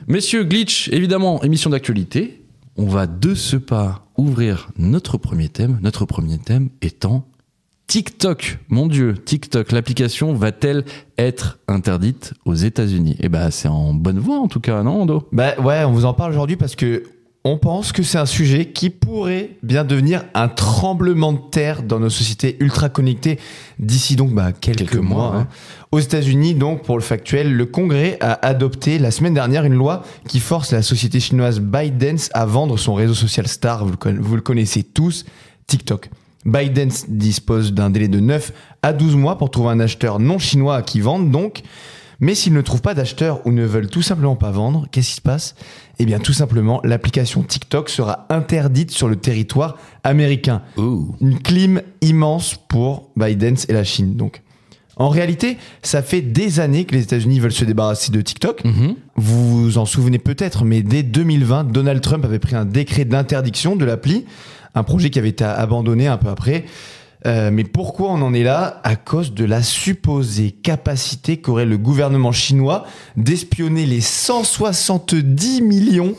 Messieurs, Glitch, évidemment, émission d'actualité. On va de ce pas ouvrir notre premier thème. Notre premier thème étant TikTok. Mon Dieu, TikTok, l'application va-t-elle être interdite aux États-Unis ? Eh ben, c'est en bonne voie en tout cas, non, Ando ? Bah ouais, on vous en parle aujourd'hui parce que on pense que c'est un sujet qui pourrait bien devenir un tremblement de terre dans nos sociétés ultra connectées d'ici donc quelques mois. Ouais. Aux États-Unis, donc pour le factuel, le Congrès a adopté la semaine dernière une loi qui force la société chinoise ByteDance à vendre son réseau social star, vous le connaissez tous, TikTok. ByteDance dispose d'un délai de 9 à 12 mois pour trouver un acheteur non chinois à qui vendre donc. Mais s'ils ne trouvent pas d'acheteurs ou ne veulent tout simplement pas vendre, qu'est-ce qui se passe ? Eh bien, tout simplement, l'application TikTok sera interdite sur le territoire américain. Ooh. Une clim immense pour ByteDance et la Chine, donc. En réalité, ça fait des années que les États-Unis veulent se débarrasser de TikTok. Vous vous en souvenez peut-être, mais dès 2020, Donald Trump avait pris un décret d'interdiction de l'appli, un projet qui avait été abandonné un peu après. Mais pourquoi on en est là ? À cause de la supposée capacité qu'aurait le gouvernement chinois d'espionner les 170 millions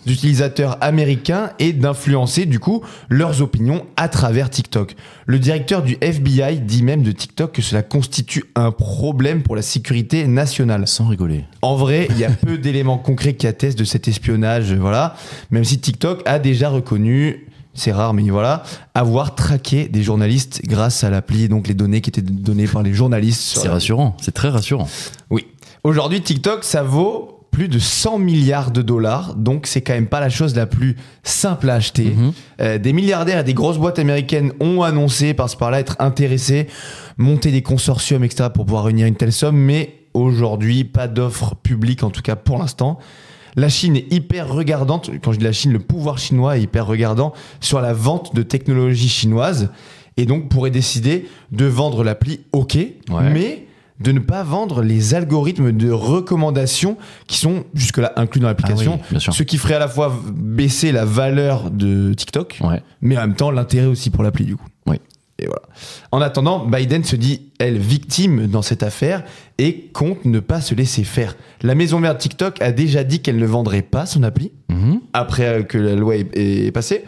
d'utilisateurs américains et d'influencer du coup leurs opinions à travers TikTok. Le directeur du FBI dit même de TikTok que cela constitue un problème pour la sécurité nationale. Sans rigoler. En vrai, il y a peu d'éléments concrets qui attestent de cet espionnage, voilà. Même si TikTok a déjà reconnu, c'est rare, mais voilà, avoir traqué des journalistes grâce à l'appli, donc les données qui étaient données par les journalistes. C'est rassurant, c'est très rassurant. Oui. Aujourd'hui, TikTok, ça vaut plus de 100 milliards de dollars, donc c'est quand même pas la chose la plus simple à acheter. Des milliardaires et des grosses boîtes américaines ont annoncé par-ci par-là être intéressés, monter des consortiums, etc. pour pouvoir réunir une telle somme, mais aujourd'hui, pas d'offre publique, en tout cas pour l'instant. La Chine est hyper regardante, quand je dis la Chine, le pouvoir chinois est hyper regardant sur la vente de technologies chinoises, et donc pourrait décider de vendre l'appli, mais de ne pas vendre les algorithmes de recommandation qui sont jusque-là inclus dans l'application, ce qui ferait à la fois baisser la valeur de TikTok, mais en même temps l'intérêt aussi pour l'appli du coup. Et voilà. En attendant, Biden se dit, elle, victime dans cette affaire et compte ne pas se laisser faire. La maison mère de TikTok a déjà dit qu'elle ne vendrait pas son appli après que la loi est passée.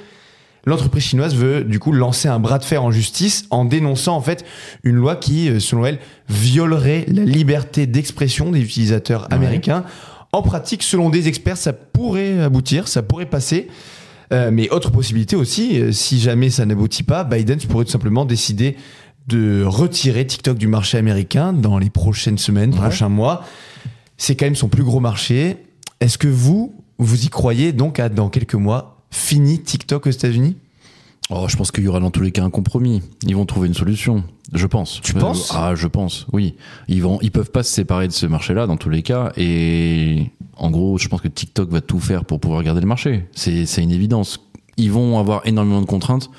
L'entreprise chinoise veut du coup lancer un bras de fer en justice en dénonçant en fait une loi qui, selon elle, violerait la liberté d'expression des utilisateurs américains. En pratique, selon des experts, ça pourrait aboutir, ça pourrait passer. Mais autre possibilité aussi, si jamais ça n'aboutit pas, Biden pourrait tout simplement décider de retirer TikTok du marché américain dans les prochaines semaines, prochains mois. C'est quand même son plus gros marché. Est-ce que vous y croyez donc à dans quelques mois, fini TikTok aux États-Unis ? Je pense qu'il y aura dans tous les cas un compromis. Ils vont trouver une solution, je pense. Tu penses ? Je pense, oui. Ils peuvent pas se séparer de ce marché-là dans tous les cas. Et en gros, je pense que TikTok va tout faire pour pouvoir garder le marché. C'est une évidence. Ils vont avoir énormément de contraintes,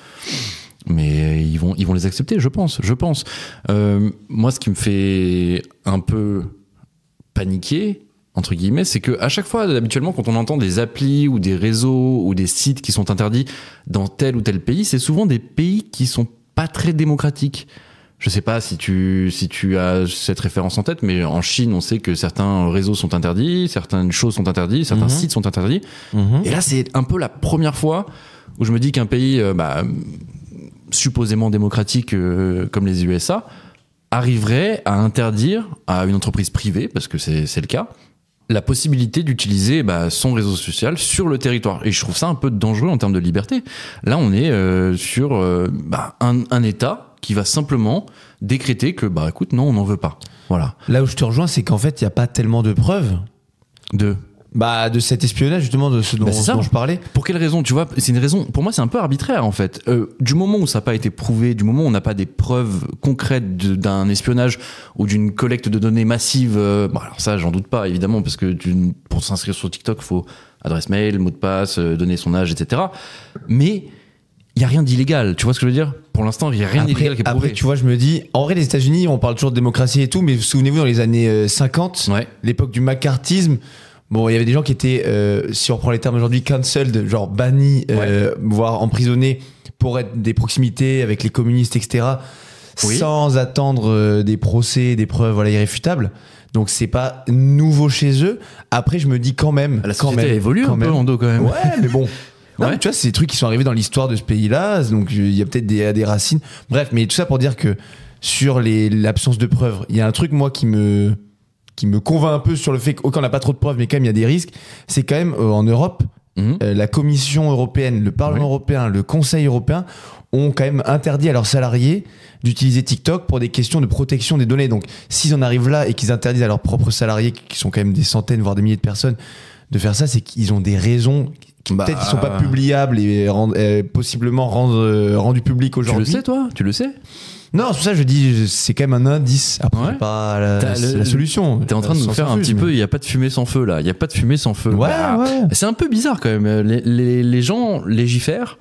mais ils vont les accepter, je pense. Moi, ce qui me fait un peu paniquer, entre guillemets, c'est que à chaque fois, habituellement, quand on entend des applis ou des réseaux ou des sites qui sont interdits dans tel ou tel pays, c'est souvent des pays qui sont pas très démocratiques. Je sais pas si tu as cette référence en tête, mais en Chine, on sait que certains réseaux sont interdits, certaines choses sont interdites, certains sites sont interdits. Et là, c'est un peu la première fois où je me dis qu'un pays supposément démocratique comme les USA arriverait à interdire à une entreprise privée, parce que c'est le cas, la possibilité d'utiliser son réseau social sur le territoire. Et je trouve ça un peu dangereux en termes de liberté. Là, on est sur un État qui va simplement décréter que, écoute, non, on n'en veut pas. Voilà. Là où je te rejoins, c'est qu'en fait, il n'y a pas tellement de preuves de cet espionnage, justement, de ce dont je parlais. Pour quelle raison ? Tu vois, c'est une raison, pour moi, c'est un peu arbitraire, en fait. Du moment où ça n'a pas été prouvé, du moment où on n'a pas des preuves concrètes d'un espionnage ou d'une collecte de données massive, alors ça, j'en doute pas, évidemment, parce que pour s'inscrire sur TikTok, il faut adresse mail, mot de passe, donner son âge, etc. Mais il n'y a rien d'illégal, tu vois ce que je veux dire ? Pour l'instant, il n'y a rien d'illégal qui est prouvé. Après, tu vois, je me dis, en vrai, les États-Unis, on parle toujours de démocratie et tout, mais souvenez-vous, dans les années 50, l'époque du macartisme, bon, il y avait des gens qui étaient, si on reprend les termes aujourd'hui, cancelled, genre bannis, voire emprisonnés pour être des proximités avec les communistes, etc., sans attendre des procès, des preuves irréfutables. Donc c'est pas nouveau chez eux. Après, je me dis quand même. La société a évolué un peu en dos quand même. Ouais, mais bon. Non, Ouais. mais tu vois, c'est des trucs qui sont arrivés dans l'histoire de ce pays-là. Donc il y a peut-être des racines. Bref, mais tout ça pour dire que sur l'absence de preuves, il y a un truc, moi, qui me convainc un peu sur le fait qu'on n'a pas trop de preuves, mais quand même, il y a des risques. C'est quand même en Europe, la Commission européenne, le Parlement européen, le Conseil européen ont quand même interdit à leurs salariés d'utiliser TikTok pour des questions de protection des données. Donc, s'ils en arrivent là et qu'ils interdisent à leurs propres salariés, qui sont quand même des centaines, voire des milliers de personnes, de faire ça, c'est qu'ils ont des raisons qui peut-être qui sont pas publiables et possiblement rendues publiques aujourd'hui. Tu le sais, toi ? Tu le sais ? Non, c'est pour ça que je dis, c'est quand même un indice. Après, Ouais. c'est pas la solution. T'es en train de nous faire un petit peu, il n'y a pas de fumée sans feu là, il n'y a pas de fumée sans feu. Ouais, Bah, ouais. c'est un peu bizarre quand même. Les gens légifèrent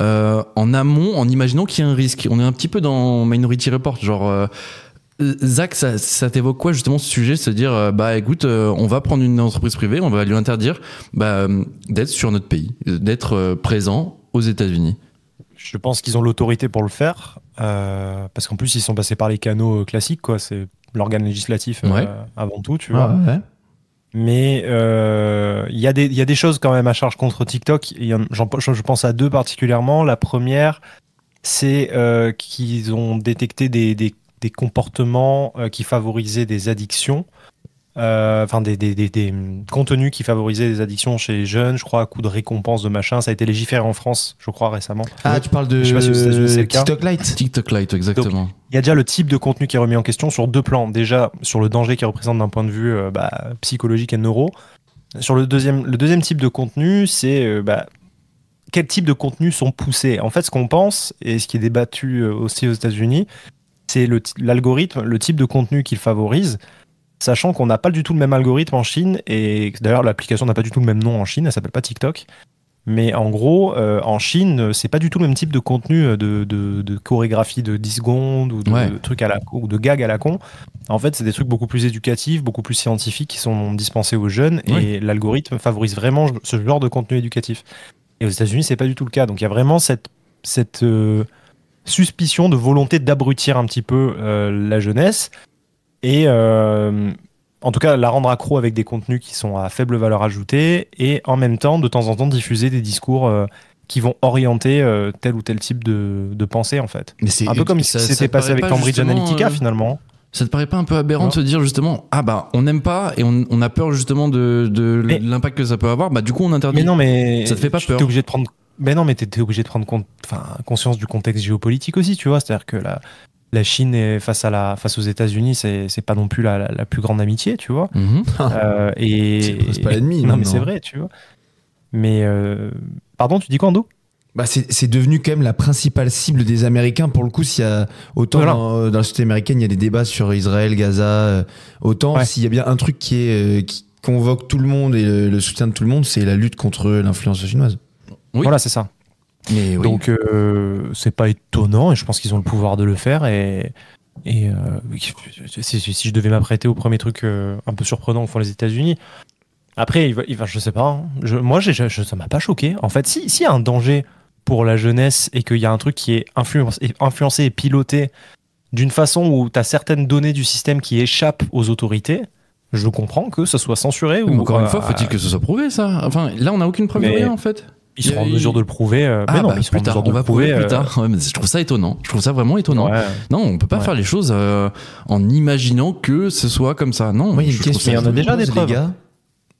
en amont en imaginant qu'il y a un risque. On est un petit peu dans Minority Report, genre. Zach, ça t'évoque quoi justement ce sujet, se dire bah écoute, on va prendre une entreprise privée, on va lui interdire d'être sur notre pays, d'être présent aux États-Unis. Je pense qu'ils ont l'autorité pour le faire, parce qu'en plus ils sont passés par les canaux classiques, quoi. C'est l'organe législatif avant tout, tu vois. Ouais. Mais il y a des choses quand même à charge contre TikTok. Je pense à deux particulièrement. La première, c'est qu'ils ont détecté des comportements qui favorisaient des addictions. Enfin des contenus qui favorisaient des addictions chez les jeunes, je crois, à coup de récompense de machin. Ça a été légiféré en France, je crois, récemment. Ah, tu parles de Je sais pas si aux États-Unis, c'est le cas. TikTok Lite. TikTok Lite, exactement. Il y a déjà le type de contenu qui est remis en question sur deux plans. Déjà, sur le danger qu'il représente d'un point de vue psychologique et neuro. Sur le deuxième type de contenu, c'est quel type de contenus sont poussés. En fait, ce qu'on pense, et ce qui est débattu aussi aux États-Unis, c'est l'algorithme, le type de contenu qu'il favorise, sachant qu'on n'a pas du tout le même algorithme en Chine, et d'ailleurs l'application n'a pas du tout le même nom en Chine, elle s'appelle pas TikTok. Mais en gros, en Chine, c'est pas du tout le même type de contenu de chorégraphie de 10 secondes ou de trucs ou de gags à la con. En fait, c'est des trucs beaucoup plus éducatifs, beaucoup plus scientifiques qui sont dispensés aux jeunes, et l'algorithme favorise vraiment ce genre de contenu éducatif. Et aux États-Unis, c'est pas du tout le cas. Donc il y a vraiment cette suspicion de volonté d'abrutir un petit peu la jeunesse et en tout cas la rendre accro avec des contenus qui sont à faible valeur ajoutée et en même temps de temps en temps diffuser des discours qui vont orienter tel ou tel type de pensée en fait. Mais c'est un peu comme si c'était passé avec Cambridge Analytica finalement. Ça te paraît pas un peu aberrant de se dire justement on n'aime pas et on a peur justement de l'impact que ça peut avoir, du coup on interdit. Mais non, mais ça te fait pas peur. T'es obligé de prendre. Mais non, mais t'es obligé de prendre conscience du contexte géopolitique aussi, tu vois. C'est-à-dire que la Chine face aux États-Unis, c'est pas non plus la plus grande amitié, tu vois. Et c'est pas l'ennemi. Non, mais c'est vrai, tu vois. Mais pardon, tu dis quoi, Ando ? C'est devenu quand même la principale cible des Américains. Pour le coup, s'il y a autant dans la société américaine, il y a des débats sur Israël, Gaza, autant s'il y a bien un truc qui convoque tout le monde et le soutien de tout le monde, c'est la lutte contre l'influence chinoise. Oui. Voilà, c'est ça. Mais oui. Donc, c'est pas étonnant et je pense qu'ils ont le pouvoir de le faire. Et si je devais m'apprêter au premier truc un peu surprenant que font les États-Unis, après, je sais pas. Moi, ça m'a pas choqué. En fait, s'il y a un danger pour la jeunesse et qu'il y a un truc qui est influencé et piloté d'une façon où tu as certaines données du système qui échappent aux autorités, je comprends que ça soit censuré. Ou encore une fois, faut-il que ce soit prouvé, ça ? Enfin, là, on n'a aucune preuve de rien, en fait. Ils seront en mesure de le prouver. Ils seront plus tard. On va prouver plus tard. Ouais, mais je trouve ça étonnant. Je trouve ça vraiment étonnant. Ouais. Non, on peut pas faire les choses en imaginant que ce soit comme ça. Non. Moi, il y a une question. Il y en a déjà des preuves.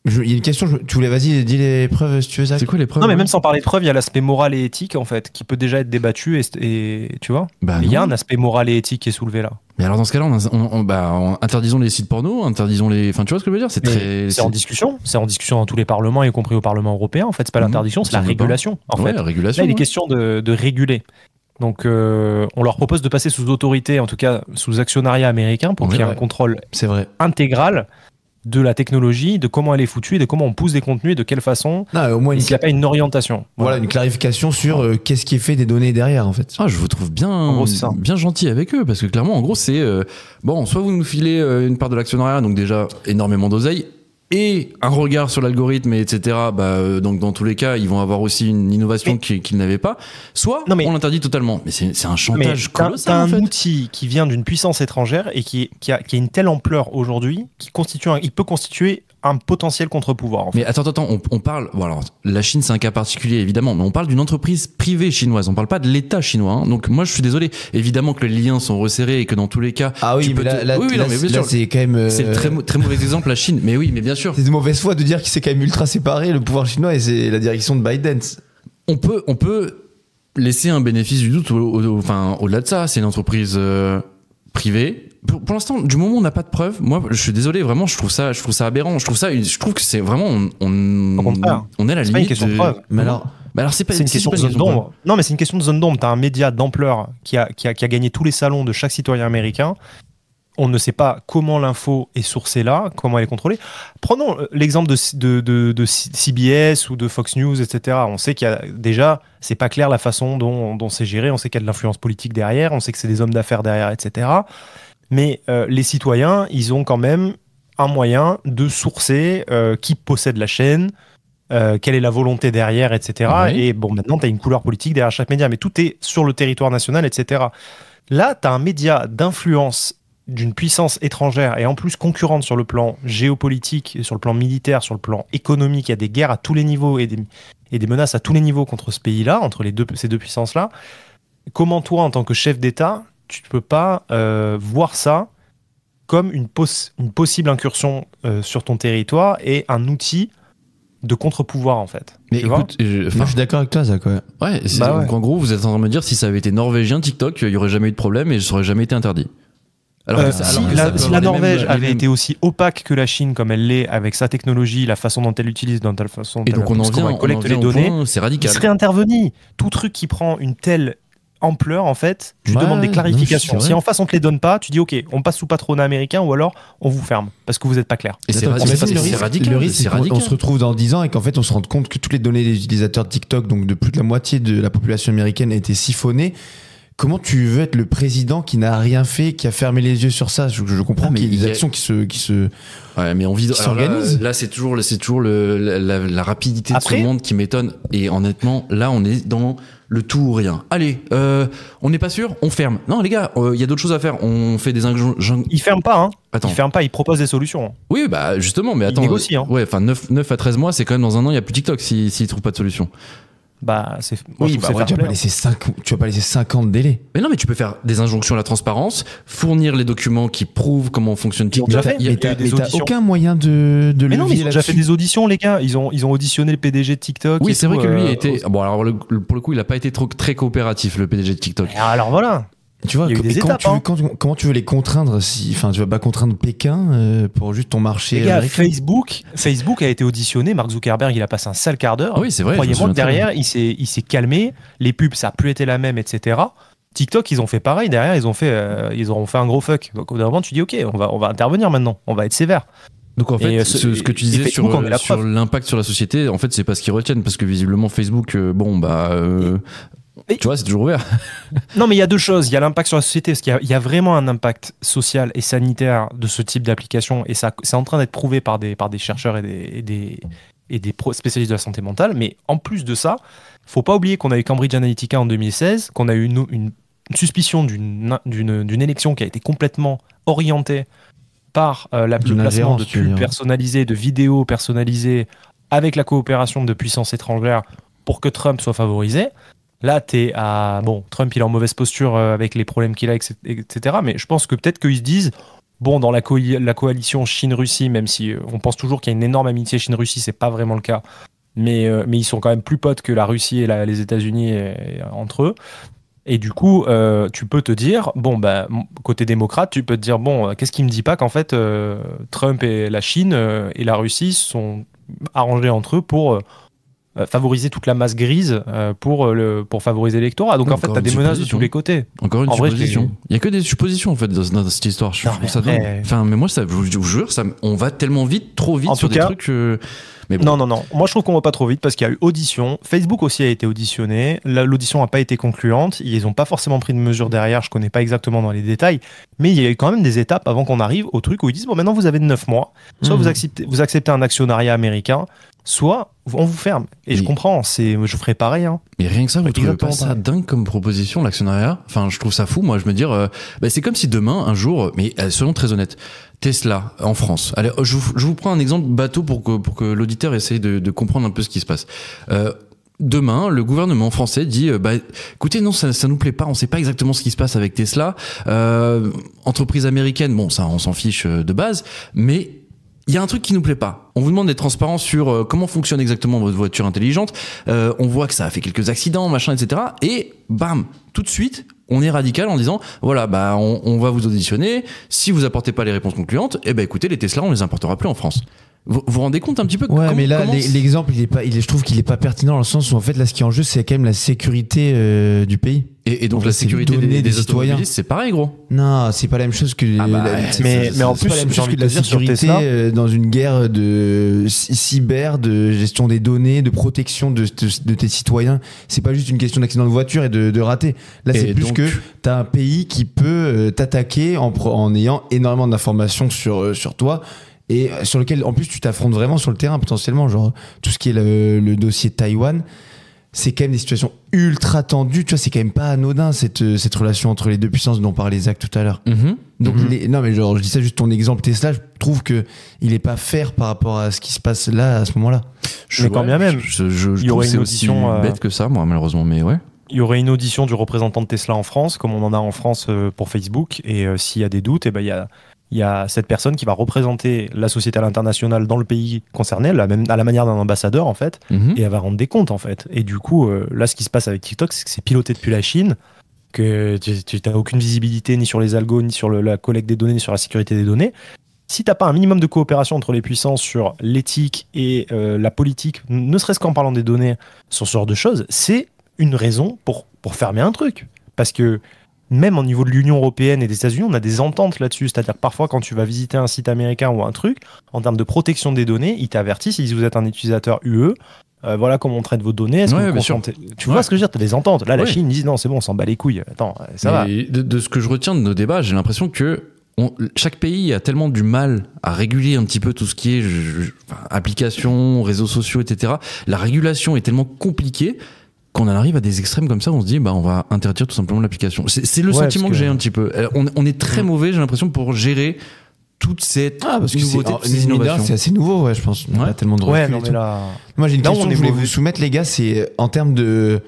Il y a une question, tu voulais, vas-y, dis les preuves si tu veux, Zach. C'est quoi les preuves ? Non, mais même sans parler de preuves, il y a l'aspect moral et éthique, en fait, qui peut déjà être débattu, et tu vois, il y a un aspect moral et éthique qui est soulevé là. Mais alors, dans ce cas-là, interdisons les sites porno, interdisons les. Enfin, tu vois ce que je veux dire ? C'est en discussion. C'est en discussion dans tous les parlements, y compris au Parlement européen. En fait, c'est pas l'interdiction, c'est la régulation. En fait, la régulation. Là, il est question de réguler. Donc, on leur propose de passer sous autorité, en tout cas sous actionnariat américain, pour qu'il y ait un contrôle intégral de la technologie, de comment elle est foutue, et de comment on pousse des contenus et de quelle façon. Au moins, il n'y a pas une orientation. Voilà, une clarification sur qu'est-ce qui est fait des données derrière, en fait. Je vous trouve bien gentil avec eux, parce que clairement, en gros, c'est soit vous nous filez une part de l'actionnariat, donc déjà énormément d'oseille, et un regard sur l'algorithme, etc. Donc dans tous les cas, ils vont avoir aussi une innovation qu'ils n'avaient pas. Soit on l'interdit totalement. Mais c'est un chantage colossal. T'as un outil qui vient d'une puissance étrangère et qui a une telle ampleur aujourd'hui il peut constituer un potentiel contre-pouvoir. En fait. Mais attends, on parle. Bon, alors, la Chine, c'est un cas particulier, évidemment, mais on parle d'une entreprise privée chinoise. On parle pas de l'État chinois. Hein. Donc, moi, je suis désolé. Évidemment que les liens sont resserrés et que dans tous les cas. Ah oui, mais là, c'est quand même. C'est le très mauvais exemple, la Chine. Mais oui, mais bien sûr. C'est de mauvaise foi de dire qu'il s'est quand même ultra séparé, le pouvoir chinois, et c'est la direction de Biden. On peut laisser un bénéfice du doute au-delà de ça. C'est une entreprise privée. Pour l'instant, du moment où on n'a pas de preuves, moi, je suis désolé, vraiment, je trouve ça aberrant. Je trouve que c'est vraiment, on est à la limite. C'est pas une question de preuve. Mais alors, c'est une question de zone d'ombre. Non, mais c'est une question de zone d'ombre. T'as un média d'ampleur qui a gagné tous les salons de chaque citoyen américain. On ne sait pas comment l'info est sourcée là, comment elle est contrôlée. Prenons l'exemple de CBS ou de Fox News, etc. On sait qu'il y a déjà, c'est pas clair la façon dont c'est géré. On sait qu'il y a de l'influence politique derrière. On sait que c'est des hommes d'affaires derrière, etc. Mais les citoyens, ils ont quand même un moyen de sourcer qui possède la chaîne, quelle est la volonté derrière, etc. Oui. Et bon, maintenant, tu as une couleur politique derrière chaque média, mais tout est sur le territoire national, etc. Là, tu as un média d'influence d'une puissance étrangère et en plus concurrente sur le plan géopolitique, sur le plan militaire, sur le plan économique. Il y a des guerres à tous les niveaux et des menaces à tous les niveaux contre ce pays-là, entre ces deux puissances-là. Comment toi, en tant que chef d'État, tu ne peux pas voir ça comme une possible incursion sur ton territoire et un outil de contre-pouvoir, en fait. Mais écoute, moi je suis d'accord avec toi, Zach. Ouais, donc en gros, vous êtes en train de me dire, si ça avait été norvégien, TikTok, il n'y aurait jamais eu de problème et ça n'aurait jamais été interdit. Si la Norvège avait été aussi opaque que la Chine, comme elle l'est, avec sa technologie, la façon dont elle l'utilise, dans telle façon et donc on collecte les données, c'est radical. Il serait intervenu. Tout truc qui prend une telle ampleur, en fait, tu demandes des clarifications. Si en face on te les donne pas, tu dis ok, on passe sous patronat américain ou alors on vous ferme parce que vous n'êtes pas clair. Et c'est radical. Le risque, c'est qu'on se retrouve dans 10 ans et qu'en fait on se rende compte que toutes les données des utilisateurs de TikTok, donc de plus de la moitié de la population américaine, a été siphonnée. Comment tu veux être le président qui n'a rien fait, qui a fermé les yeux sur ça? Je comprends qu'il y ait des actions qui se ouais, mais s'organisent. Là, c'est toujours la rapidité de ce monde qui m'étonne. Et honnêtement, là, on est dans le tout ou rien. Allez, on n'est pas sûr, on ferme. Non, les gars, il y a d'autres choses à faire. On fait des injonctions. Ils ferment pas, hein. Attends. Ils ferment pas, ils proposent des solutions. Oui, bah justement, mais attends. Ils négocient, hein. Ouais, enfin 9 à 13 mois, c'est quand même dans un an, il n'y a plus TikTok s'ils trouvent pas de solution. Bah, tu vas pas laisser 5 ans de délai. Mais non, mais tu peux faire des injonctions à la transparence, fournir les documents qui prouvent comment fonctionne TikTok. Mais t'as aucun moyen de mais non, mais ils ont déjà fait des auditions, les gars. Ils ont auditionné le PDG de TikTok. Oui, c'est vrai que lui était. Bon, alors pour le coup, il a pas été très coopératif, le PDG de TikTok. Alors voilà. Tu vois, comment tu veux les contraindre tu vas pas contraindre Pékin pour juste ton marché. Les gars, Facebook a été auditionné. Mark Zuckerberg, il a passé un sale quart d'heure. Oui, c'est vrai. Croyez-moi que derrière, il s'est calmé. Les pubs, ça a plus été la même, etc. TikTok, ils ont fait pareil. Derrière, ils auront fait un gros fuck. Donc au bout d'un moment, tu dis ok, on va intervenir maintenant. On va être sévère. Donc en fait, ce que tu disais sur l'impact sur la société, en fait, c'est pas ce qu'ils retiennent parce que visiblement Facebook, tu vois, c'est toujours ouvert. Non, mais il y a deux choses. Il y a l'impact sur la société, parce qu'il y a vraiment un impact social et sanitaire de ce type d'application, et ça, c'est en train d'être prouvé par des chercheurs et des spécialistes de la santé mentale. Mais en plus de ça, faut pas oublier qu'on a eu Cambridge Analytica en 2016, qu'on a eu une suspicion d'une élection qui a été complètement orientée par le placement de pubs personnalisées, de vidéos personnalisées, avec la coopération de puissances étrangères pour que Trump soit favorisé. Là, Trump, il est en mauvaise posture avec les problèmes qu'il a, etc. Mais je pense que peut-être qu'ils se disent, dans la coalition Chine-Russie, même si on pense toujours qu'il y a une énorme amitié Chine-Russie, c'est pas vraiment le cas. Mais ils sont quand même plus potes que la Russie et les États-Unis entre eux. Et du coup, tu peux te dire, côté démocrate, tu peux te dire, qu'est-ce qui me dit pas qu'en fait, Trump et la Chine et la Russie sont arrangés entre eux pour favoriser toute la masse grise pour favoriser l'électorat. Donc en fait, Encore t'as des une menaces de supposition. tous les côtés. Encore une En vrai, supposition. Il y a que des suppositions en fait dans cette histoire. Je Non, trouve mais ça dingue. après- Enfin, mais moi, ça, je vous jure, on va tellement vite, trop vite En sur tout des cas- trucs. Mais bon. Non. Moi, je trouve qu'on va pas trop vite parce qu'il y a eu audition. Facebook aussi a été auditionné. L'audition n'a pas été concluante. Ils n'ont pas forcément pris de mesures derrière. Je connais pas exactement dans les détails. Mais il y a eu quand même des étapes avant qu'on arrive au truc où ils disent bon, maintenant vous avez 9 mois. Soit Mhm. vous acceptez un actionnariat américain, soit on vous ferme. Et je Oui. comprends. Je ferais pareil. Hein. Mais rien que ça, vous trouvez pas Exactement ça pareil. dingue comme proposition, l'actionnariat? Enfin, je trouve ça fou. Moi, je me dire, c'est comme si demain, un jour, mais soyons très honnêtes, Tesla en France. Allez, je vous prends un exemple bateau pour que l'auditeur essaye de comprendre un peu ce qui se passe. Demain, le gouvernement français dit écoutez, non, ça nous plaît pas, on sait pas exactement ce qui se passe avec Tesla. Entreprise américaine, bon, ça, on s'en fiche de base, mais il y a un truc qui nous plaît pas. On vous demande d'être transparent sur comment fonctionne exactement votre voiture intelligente. On voit que ça a fait quelques accidents, machin, etc. Et bam, tout de suite, on est radical en disant voilà, on va vous auditionner. Si vous apportez pas les réponses concluantes, écoutez, les Tesla, on les importera plus en France. Vous vous rendez compte un petit peu Mais là, l'exemple, je trouve qu'il est pas pertinent dans le sens où en fait, là, ce qui est en jeu, c'est quand même la sécurité du pays. Et donc En la fait, c'est sécurité les données des citoyens. automobilistes, c'est parein, gros. Non, c'est pas la même chose que mais en c'est pas plus, la même j'ai chose envie que de de la te dire sur sécurité Tesla. dans une guerre de cyber, de gestion des données, de protection de tes citoyens. C'est pas juste une question d'accident de voiture et de rater. Là, c'est Et plus donc- que t'as un pays qui peut t'attaquer en ayant énormément d'informations sur toi. Et sur lequel, en plus, tu t'affrontes vraiment sur le terrain, potentiellement. Genre, tout ce qui est le dossier Taïwan, c'est quand même des situations ultra tendues. Tu vois, c'est quand même pas anodin, cette relation entre les deux puissances dont parlait Zach tout à l'heure. Donc, non, mais genre, je dis ça juste ton exemple Tesla, je trouve que il est pas fair par rapport à ce qui se passe là, à ce moment-là. Mais quand bien même, je il y trouve aurait que c'est une aussi audition, bête que ça, moi, malheureusement. Mais ouais. Il y aurait une audition du représentant de Tesla en France, comme on en a en France pour Facebook. Et s'il y a des doutes, il y a cette personne qui va représenter la société à l'international dans le pays concerné, à la manière d'un ambassadeur en fait, et elle va rendre des comptes en fait. Et du coup, là, ce qui se passe avec TikTok, c'est que c'est piloté depuis la Chine, que tu n'as aucune visibilité ni sur les algos, ni sur la collecte des données, ni sur la sécurité des données. Si t'as pas un minimum de coopération entre les puissances sur l'éthique et la politique, ne serait-ce qu'en parlant des données, sur ce genre de choses, c'est une raison pour fermer un truc. Parce que même au niveau de l'Union européenne et des États-Unis, on a des ententes là-dessus. C'est-à-dire que parfois, quand tu vas visiter un site américain ou un truc, en termes de protection des données, ils t'avertissent, ils disent vous êtes un utilisateur UE, voilà comment on traite vos données. Est-ce que vous bien sûr. consentez Tu vois ce que je veux dire? T'as des ententes. Là, la Ouais. Chine dit non, c'est bon, on s'en bat les couilles. Attends, ça va. Mais de ce que je retiens de nos débats, j'ai l'impression que chaque pays a tellement du mal à réguler un petit peu tout ce qui est applications, réseaux sociaux, etc. La régulation est tellement compliquée qu'on en arrive à des extrêmes comme ça, on se dit on va interdire tout simplement l'application. C'est le Ouais, sentiment parce que que- j'ai un petit peu. On est très mauvais, j'ai l'impression, pour gérer toute cette Parce que nouveauté, toutes ces mine de rien, innovations. c'est assez nouveau, ouais, je pense. On a Ouais. tellement de recul Ouais, et non, mais tout. là. Moi, j'ai une Là, question on que est je voulais mauvais. vous soumettre, les gars, c'est en termes de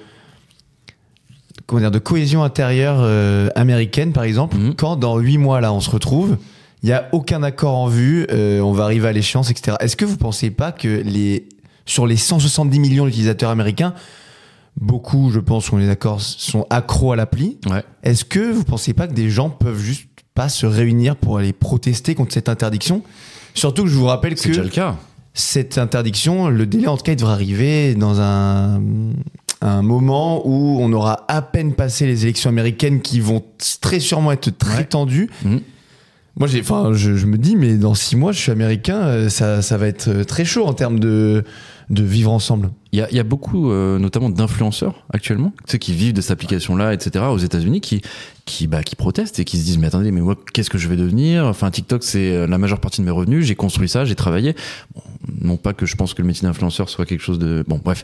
cohésion intérieure américaine, par exemple, quand dans 8 mois, là, on se retrouve, il n'y a aucun accord en vue, on va arriver à l'échéance, etc. Est-ce que vous pensez pas que sur les 170 millions d'utilisateurs américains, beaucoup, je pense qu'on est d'accord, sont accros à l'appli? Ouais. Est-ce que vous pensez pas que des gens peuvent juste pas se réunir pour aller protester contre cette interdiction? Surtout que je vous rappelle C'est déjà que le cas. cette interdiction, le délai en tout cas, il devrait arriver dans un moment où on aura à peine passé les élections américaines qui vont très sûrement être très Ouais. tendues. Mhm. Moi, je me dis, mais dans 6 mois, je suis américain, ça va être très chaud en termes de vivre ensemble. Il y a beaucoup, notamment d'influenceurs actuellement, ceux qui vivent de cette application-là, etc., aux États-Unis, qui protestent et qui se disent mais attendez, mais moi, qu'est-ce que je vais devenir? Enfin, TikTok, c'est la majeure partie de mes revenus. J'ai construit ça, j'ai travaillé. Bon, non pas que je pense que le métier d'influenceur soit quelque chose de bon, bref,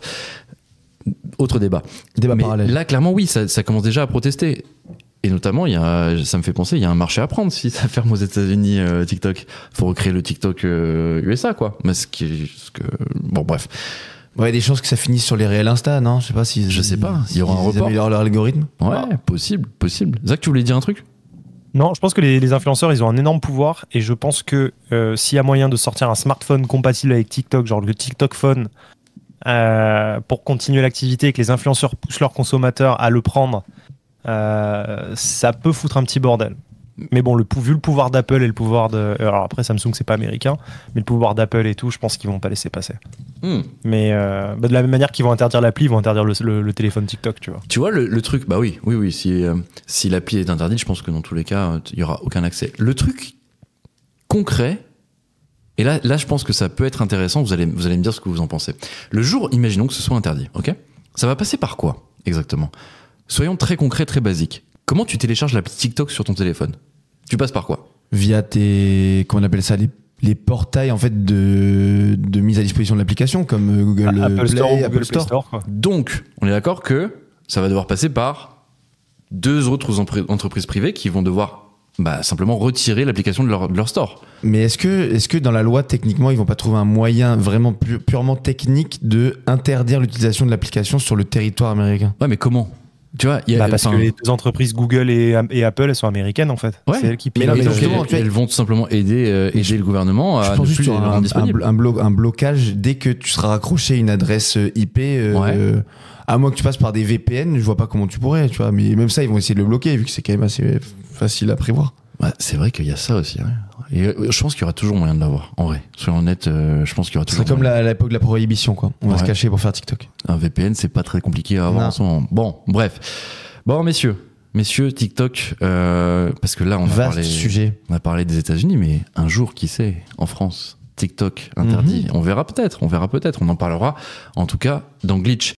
autre débat. Débat Mais parallèle. là, clairement, oui, ça commence déjà à protester. Et notamment, ça me fait penser, il y a un marché à prendre si ça ferme aux États-Unis, TikTok. Faut recréer le TikTok USA, quoi. Mais bon, bref. Ouais, il y a des chances que ça finisse sur les réels Insta, non? Je sais pas si. Je sais pas, il y aura un ils report. améliorent leur algorithme. Ouais, possible. Zach, tu voulais dire un truc? Non, je pense que les influenceurs, ils ont un énorme pouvoir et je pense que s'il y a moyen de sortir un smartphone compatible avec TikTok, genre le TikTok Phone, pour continuer l'activité et que les influenceurs poussent leurs consommateurs à le prendre, ça peut foutre un petit bordel. Mais bon, vu le pouvoir d'Apple et le pouvoir de... Alors après, Samsung, c'est pas américain, mais le pouvoir d'Apple et tout, je pense qu'ils vont pas laisser passer. Mais de la même manière qu'ils vont interdire l'appli, ils vont interdire le téléphone TikTok, tu vois. Tu vois, le truc, bah oui, si l'appli est interdite, je pense que dans tous les cas, il y aura aucun accès. Le truc concret, et là, je pense que ça peut être intéressant, vous allez me dire ce que vous en pensez. Le jour, imaginons que ce soit interdit, ok ? Ça va passer par quoi, exactement ? Soyons très concrets, très basiques. Comment tu télécharges l'appli TikTok sur ton téléphone ? Tu passes par quoi ? Via comment on appelle ça, les portails en fait de mise à disposition de l'application, comme Google Apple Play, Store ou Apple Google Play Store. Store, quoi. Donc, on est d'accord que ça va devoir passer par 2 autres entreprises privées qui vont devoir simplement retirer l'application de leur store. Mais est-ce que dans la loi, techniquement, ils vont pas trouver un moyen vraiment purement technique de interdire l'utilisation de l'application sur le territoire américain ? Ouais, mais comment ? Tu vois, Parce que les 2 entreprises Google et Apple, elles sont américaines en fait. Ouais. C'est elles qui Mais non, pilotent. mais donc, justement, tu vois, elles vont tout simplement aider le gouvernement Je à pense ne juste plus les sur rendre disponibles. un blocage dès que tu seras raccroché à une adresse IP. À moins que tu passes par des VPN, je vois pas comment tu pourrais, tu vois. Mais même ça, ils vont essayer de le bloquer vu que c'est quand même assez facile à prévoir. Ouais, c'est vrai qu'il y a ça aussi. Ouais. Et je pense qu'il y aura toujours moyen de l'avoir. En vrai, soyons honnêtes, je pense qu'il y aura C'est toujours. comme à l'époque de la prohibition, quoi. On va se cacher pour faire TikTok. Un VPN, c'est pas très compliqué à avoir Non. en ce moment. Bon, bref. Bon, messieurs, TikTok, parce que là, Vaste sujet. on a parlé des États-Unis, mais un jour, qui sait, en France, TikTok interdit. On verra peut-être. On en parlera, en tout cas, dans Glitch.